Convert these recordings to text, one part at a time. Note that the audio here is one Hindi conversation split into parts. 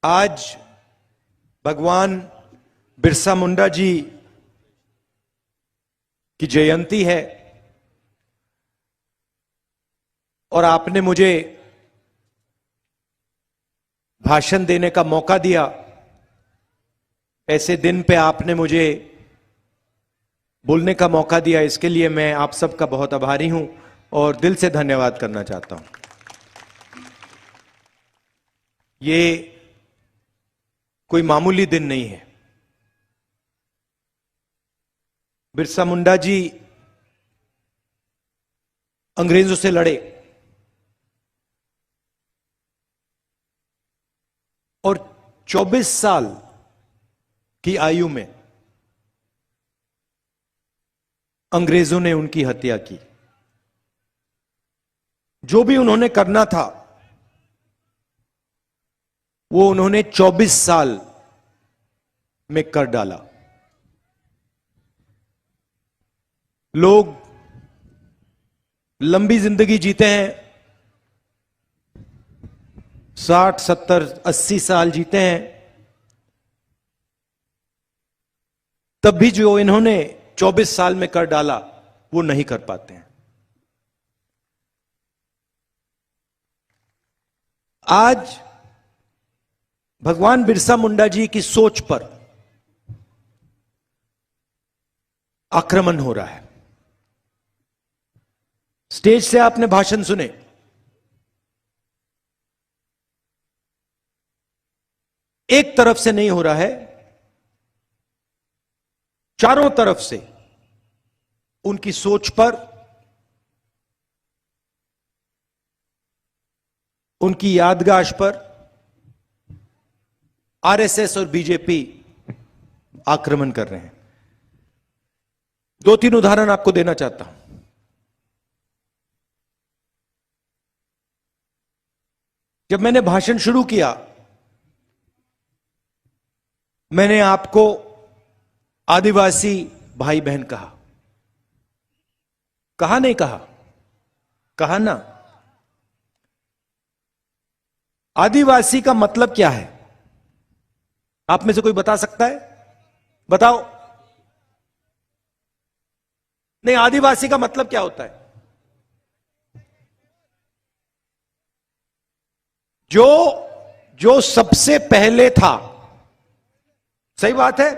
आज भगवान बिरसा मुंडा जी की जयंती है और आपने मुझे भाषण देने का मौका दिया। ऐसे दिन पे आपने मुझे बोलने का मौका दिया, इसके लिए मैं आप सबका बहुत आभारी हूं और दिल से धन्यवाद करना चाहता हूं। ये कोई मामूली दिन नहीं है। बिरसा मुंडा जी अंग्रेजों से लड़े और 24 साल की आयु में अंग्रेजों ने उनकी हत्या की। जो भी उन्होंने करना था वो उन्होंने 24 साल में कर डाला। लोग लंबी जिंदगी जीते हैं, 60, 70, 80 साल जीते हैं, तब भी जो इन्होंने 24 साल में कर डाला वो नहीं कर पाते हैं। आज भगवान बिरसा मुंडा जी की सोच पर आक्रमण हो रहा है। स्टेज से आपने भाषण सुने, एक तरफ से नहीं हो रहा है, चारों तरफ से उनकी सोच पर, उनकी यादगाश पर आरएसएस और बीजेपी आक्रमण कर रहे हैं। 2-3 उदाहरण आपको देना चाहता हूं। जब मैंने भाषण शुरू किया, मैंने आपको आदिवासी भाई बहन कहा। कहा नहीं कहा? कहा ना। आदिवासी का मतलब क्या है? आप में से कोई बता सकता है? बताओ। नहीं, आदिवासी का मतलब क्या होता है? जो सबसे पहले था। सही बात है,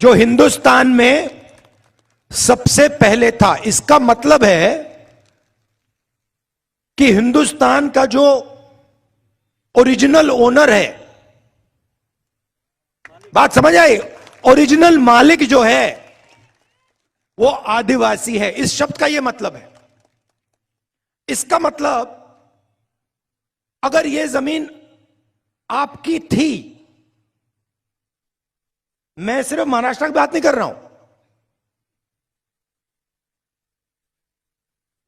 जो हिंदुस्तान में सबसे पहले था। इसका मतलब है कि हिंदुस्तान का जो ओरिजिनल ओनर है, बात समझ आई? ओरिजिनल मालिक जो है वो आदिवासी है। इस शब्द का यह मतलब है। इसका मतलब अगर यह जमीन आपकी थी, मैं सिर्फ महाराष्ट्र की बात नहीं कर रहा हूं,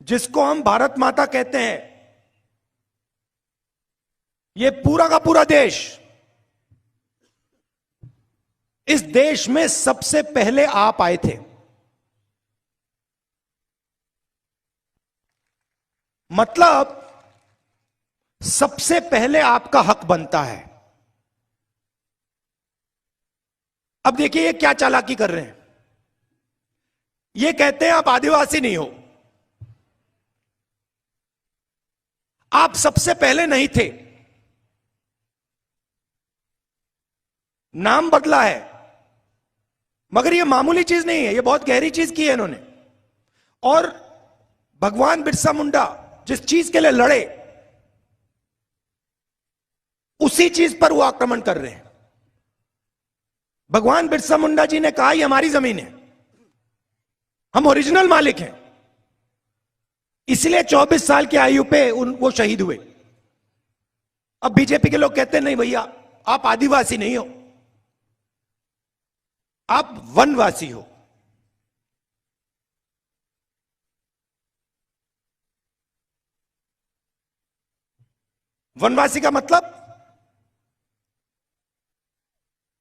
जिसको हम भारत माता कहते हैं, यह पूरा का पूरा देश, इस देश में सबसे पहले आप आए थे। मतलब सबसे पहले आपका हक बनता है। अब देखिए ये क्या चालाकी कर रहे हैं। ये कहते हैं आप आदिवासी नहीं हो, आप सबसे पहले नहीं थे, नाम बदला है। मगर ये मामूली चीज नहीं है, ये बहुत गहरी चीज की है इन्होंने। और भगवान बिरसा मुंडा जिस चीज के लिए लड़े, उसी चीज पर वो आक्रमण कर रहे हैं। भगवान बिरसा मुंडा जी ने कहा ये हमारी जमीन है, हम ओरिजिनल मालिक हैं, इसलिए 24 साल की आयु पे वो शहीद हुए। अब बीजेपी के लोग कहते हैं नहीं भैया, आप आदिवासी नहीं हो, आप वनवासी हो। वनवासी का मतलब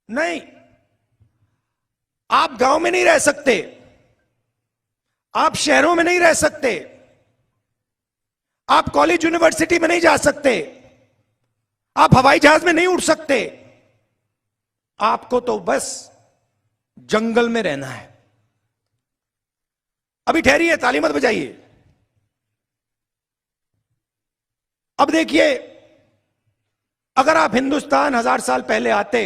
नहीं, आप गांव में नहीं रह सकते, आप शहरों में नहीं रह सकते, आप कॉलेज यूनिवर्सिटी में नहीं जा सकते, आप हवाई जहाज में नहीं उड़ सकते, आपको तो बस जंगल में रहना है। अभी ठहरिए, ताली मत बजाइए। अब देखिए, अगर आप हिंदुस्तान 1000 साल पहले आते,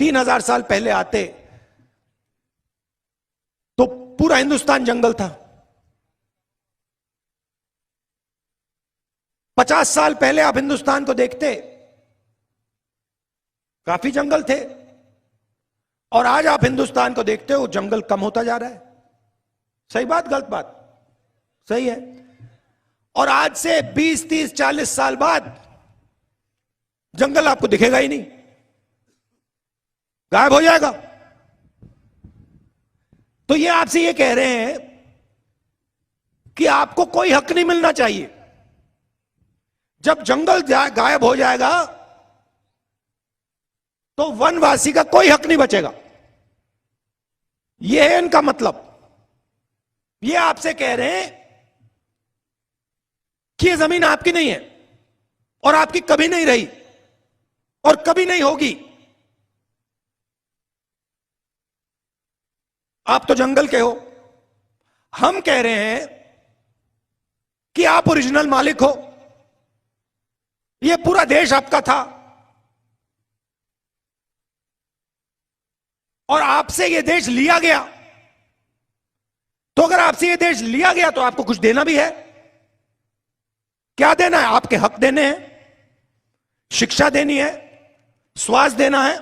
3000 साल पहले आते, तो पूरा हिंदुस्तान जंगल था। 50 साल पहले आप हिंदुस्तान को देखते, काफी जंगल थे। और आज आप हिंदुस्तान को देखते हो, जंगल कम होता जा रहा है। सही बात, गलत बात? सही है। और आज से 20, 30, 40 साल बाद जंगल आपको दिखेगा ही नहीं, गायब हो जाएगा। तो ये आपसे ये कह रहे हैं कि आपको कोई हक नहीं मिलना चाहिए। जब जंगल गायब हो जाएगा तो वनवासी का कोई हक नहीं बचेगा। यह है इनका मतलब। ये आपसे कह रहे हैं कि यह जमीन आपकी नहीं है और आपकी कभी नहीं रही और कभी नहीं होगी। आप तो जंगल के हो। हम कह रहे हैं कि आप ओरिजिनल मालिक हो। यह पूरा देश आपका था और आपसे यह देश लिया गया। तो अगर आपसे यह देश लिया गया तो आपको कुछ देना भी है। क्या देना है? आपके हक देने हैं, शिक्षा देनी है, स्वास्थ्य देना है,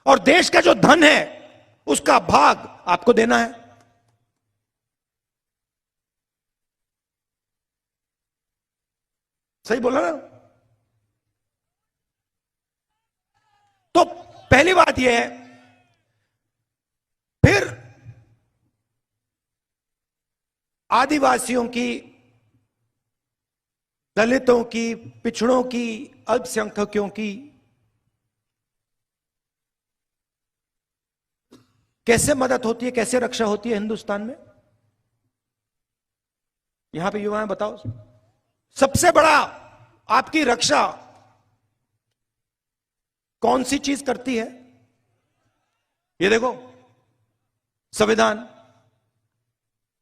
और देश का जो धन है उसका भाग आपको देना है। सही बोला ना? तो पहली बात यह है, फिर आदिवासियों की, दलितों की, पिछड़ों की, अल्पसंख्यकों की कैसे मदद होती है, कैसे रक्षा होती है हिंदुस्तान में? यहां पे युवा हैं, बताओ। सबसे बड़ा आपकी रक्षा कौन सी चीज करती है? ये देखो, संविधान।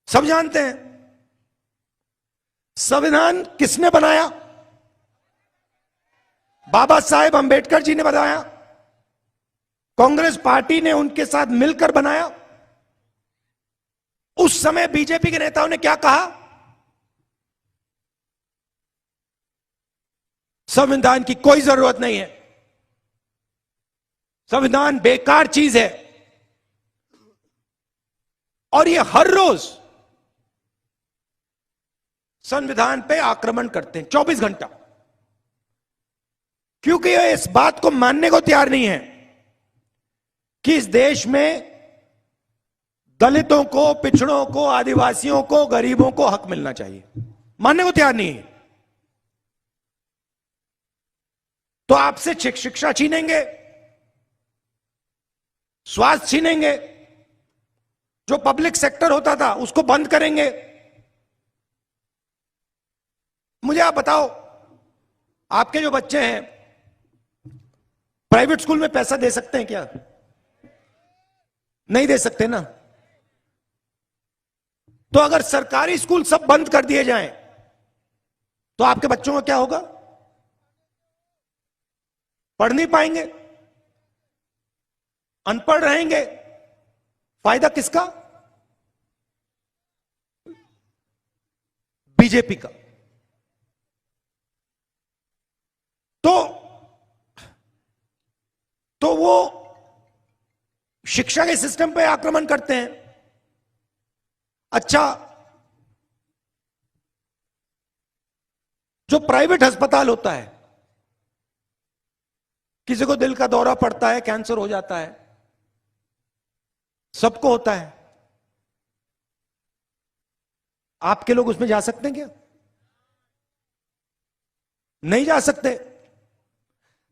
सब जानते हैं संविधान किसने बनाया? बाबा साहेब अंबेडकर जी ने बनाया। कांग्रेस पार्टी ने उनके साथ मिलकर बनाया। उस समय बीजेपी के नेताओं ने क्या कहा? संविधान की कोई जरूरत नहीं है, संविधान बेकार चीज है। और ये हर रोज संविधान पे आक्रमण करते हैं 24 घंटा, क्योंकि ये इस बात को मानने को तैयार नहीं है कि इस देश में दलितों को, पिछड़ों को, आदिवासियों को, गरीबों को हक मिलना चाहिए। मानने को तैयार नहीं है। तो आपसे शिक्षा छीनेंगे, स्वास्थ्य छीनेंगे, जो पब्लिक सेक्टर होता था उसको बंद करेंगे। मुझे आप बताओ, आपके जो बच्चे हैं प्राइवेट स्कूल में पैसा दे सकते हैं क्या? नहीं दे सकते ना। तो अगर सरकारी स्कूल सब बंद कर दिए जाएं तो आपके बच्चों का क्या होगा? पढ़ नहीं पाएंगे, अनपढ़ रहेंगे। फायदा किसका? बीजेपी का। तो वो शिक्षा के सिस्टम पे आक्रमण करते हैं। अच्छा, जो प्राइवेट अस्पताल होता है, किसी को दिल का दौरा पड़ता है, कैंसर हो जाता है, सबको होता है, आपके लोग उसमें जा सकते हैं क्या? नहीं जा सकते।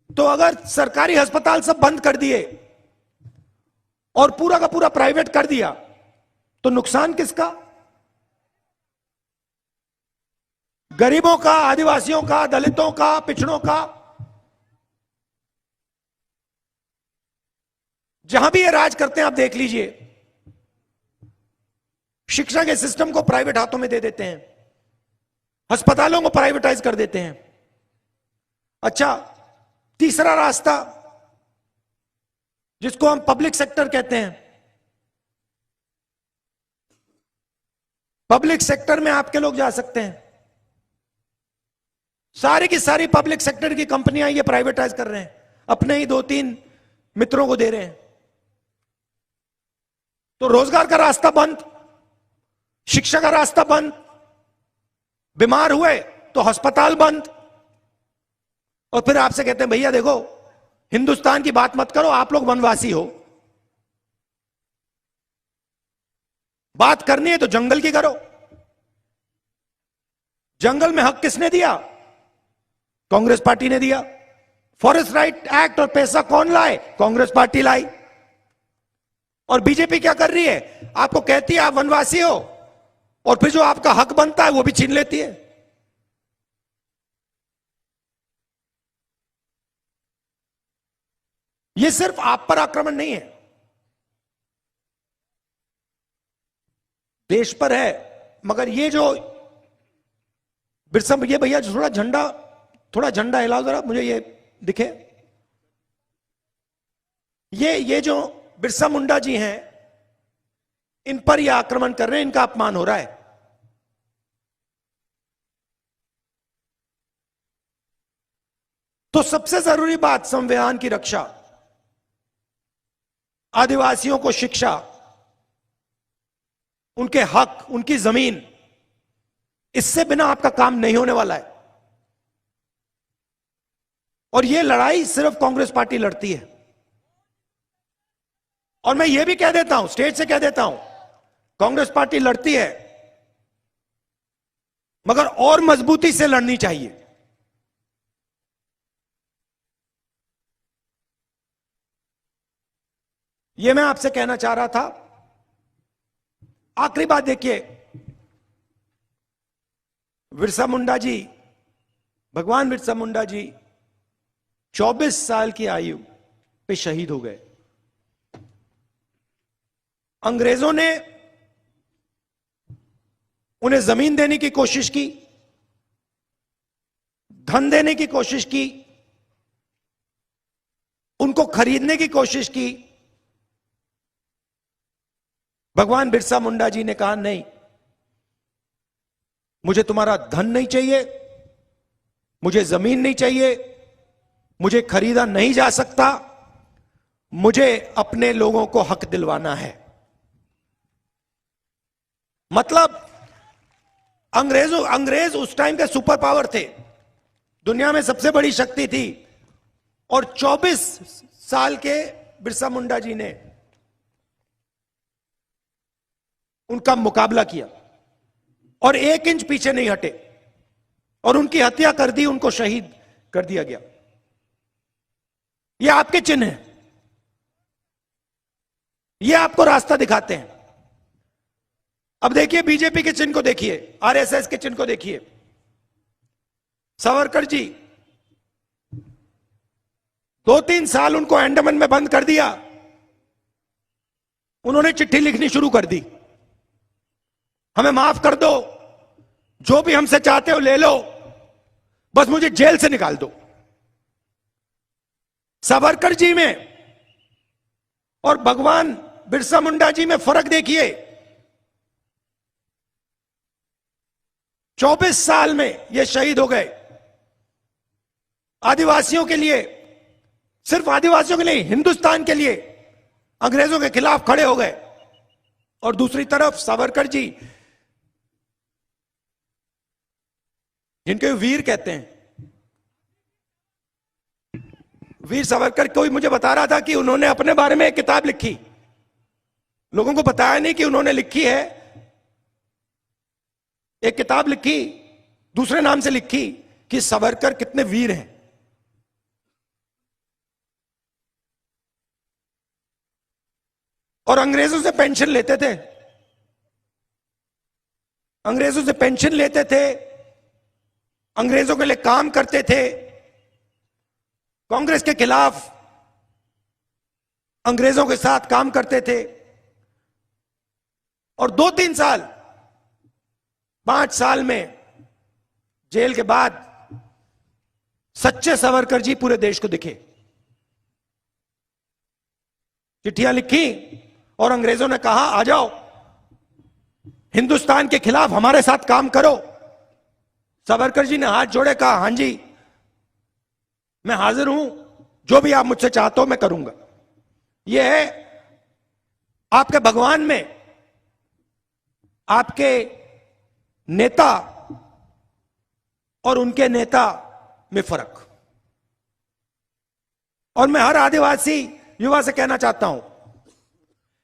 तो अगर सरकारी अस्पताल सब बंद कर दिए और पूरा का पूरा प्राइवेट कर दिया तो नुकसान किसका? गरीबों का, आदिवासियों का, दलितों का, पिछड़ों का, जहां भी ये राज करते हैं आप देख लीजिए, शिक्षा के सिस्टम को प्राइवेट हाथों में दे देते हैं, अस्पतालों को प्राइवेटाइज कर देते हैं। अच्छा, तीसरा रास्ता जिसको हम पब्लिक सेक्टर कहते हैं, पब्लिक सेक्टर में आपके लोग जा सकते हैं, सारी की सारी पब्लिक सेक्टर की कंपनियां ये प्राइवेटाइज कर रहे हैं, अपने ही 2-3 मित्रों को दे रहे हैं। तो रोजगार का रास्ता बंद, शिक्षा का रास्ता बंद, बीमार हुए तो अस्पताल बंद, और फिर आपसे कहते हैं भैया देखो हिंदुस्तान की बात मत करो, आप लोग वनवासी हो, बात करनी है तो जंगल की करो। जंगल में हक किसने दिया? कांग्रेस पार्टी ने दिया। फॉरेस्ट राइट एक्ट और पैसा कौन लाए? कांग्रेस पार्टी लाई। और बीजेपी क्या कर रही है? आपको कहती है आप वनवासी हो, और फिर जो आपका हक बनता है वो भी छीन लेती है। ये सिर्फ आप पर आक्रमण नहीं है, देश पर है। मगर ये जो बिरसा, ये भैया थोड़ा झंडा हिलाओ जरा, मुझे ये दिखे। ये जो बिरसा मुंडा जी हैं, इन पर ये आक्रमण कर रहे हैं, इनका अपमान हो रहा है। तो सबसे जरूरी बात संविधान की रक्षा, आदिवासियों को शिक्षा, उनके हक, उनकी जमीन, इससे बिना आपका काम नहीं होने वाला है। और यह लड़ाई सिर्फ कांग्रेस पार्टी लड़ती है। और मैं यह भी कह देता हूं, स्टेज से कह देता हूं, कांग्रेस पार्टी लड़ती है मगर और मजबूती से लड़नी चाहिए। यह मैं आपसे कहना चाह रहा था। आखिरी बात देखिए, बिरसा मुंडा जी, भगवान बिरसा मुंडा जी 24 साल की आयु पे शहीद हो गए। अंग्रेजों ने उन्हें जमीन देने की कोशिश की, धन देने की कोशिश की, उनको खरीदने की कोशिश की। भगवान बिरसा मुंडा जी ने कहा नहीं, मुझे तुम्हारा धन नहीं चाहिए, मुझे जमीन नहीं चाहिए, मुझे खरीदा नहीं जा सकता, मुझे अपने लोगों को हक दिलवाना है। मतलब अंग्रेज उस टाइम के सुपर पावर थे, दुनिया में सबसे बड़ी शक्ति थी, और 24 साल के बिरसा मुंडा जी ने उनका मुकाबला किया और 1 इंच पीछे नहीं हटे, और उनकी हत्या कर दी, उनको शहीद कर दिया गया। ये आपके चिन्ह हैं, ये आपको रास्ता दिखाते हैं। अब देखिए बीजेपी के चिन्ह को देखिए, आरएसएस के चिन्ह को देखिए। सावरकर जी 2-3 साल उनको अंडमान में बंद कर दिया, उन्होंने चिट्ठी लिखनी शुरू कर दी, हमें माफ कर दो, जो भी हमसे चाहते हो ले लो, बस मुझे जेल से निकाल दो। सावरकर जी में और भगवान बिरसा मुंडा जी में फर्क देखिए। 24 साल में ये शहीद हो गए। आदिवासियों के लिए, सिर्फ आदिवासियों के लिए, हिंदुस्तान के लिए अंग्रेजों के खिलाफ खड़े हो गए। और दूसरी तरफ सावरकर जी, जिनके वीर कहते हैं, वीर सावरकर, कोई मुझे बता रहा था कि उन्होंने अपने बारे में एक किताब लिखी, लोगों को बताया नहीं कि उन्होंने लिखी है। एक किताब लिखी, दूसरे नाम से लिखी, कि सावरकर कितने वीर हैं। और अंग्रेजों से पेंशन लेते थे, अंग्रेजों से पेंशन लेते थे, अंग्रेजों के लिए काम करते थे, कांग्रेस के खिलाफ अंग्रेजों के साथ काम करते थे, और 2-3 साल 5 साल में जेल के बाद सच्चे सावरकर जी पूरे देश को दिखे। चिट्ठियां लिखी और अंग्रेजों ने कहा आ जाओ, हिंदुस्तान के खिलाफ हमारे साथ काम करो। सावरकर जी ने हाथ जोड़े, कहा हां जी मैं हाजिर हूं, जो भी आप मुझसे चाहते हो मैं करूंगा। यह है आपके भगवान में आपके नेता और उनके नेता में फर्क। और मैं हर आदिवासी युवा से कहना चाहता हूं,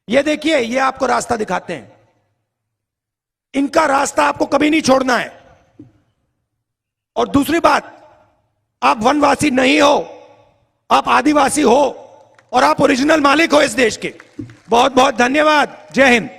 यह देखिए, ये आपको रास्ता दिखाते हैं, इनका रास्ता आपको कभी नहीं छोड़ना है। और दूसरी बात, आप वनवासी नहीं हो, आप आदिवासी हो और आप ओरिजिनल मालिक हो इस देश के। बहुत बहुत धन्यवाद। जय हिंद।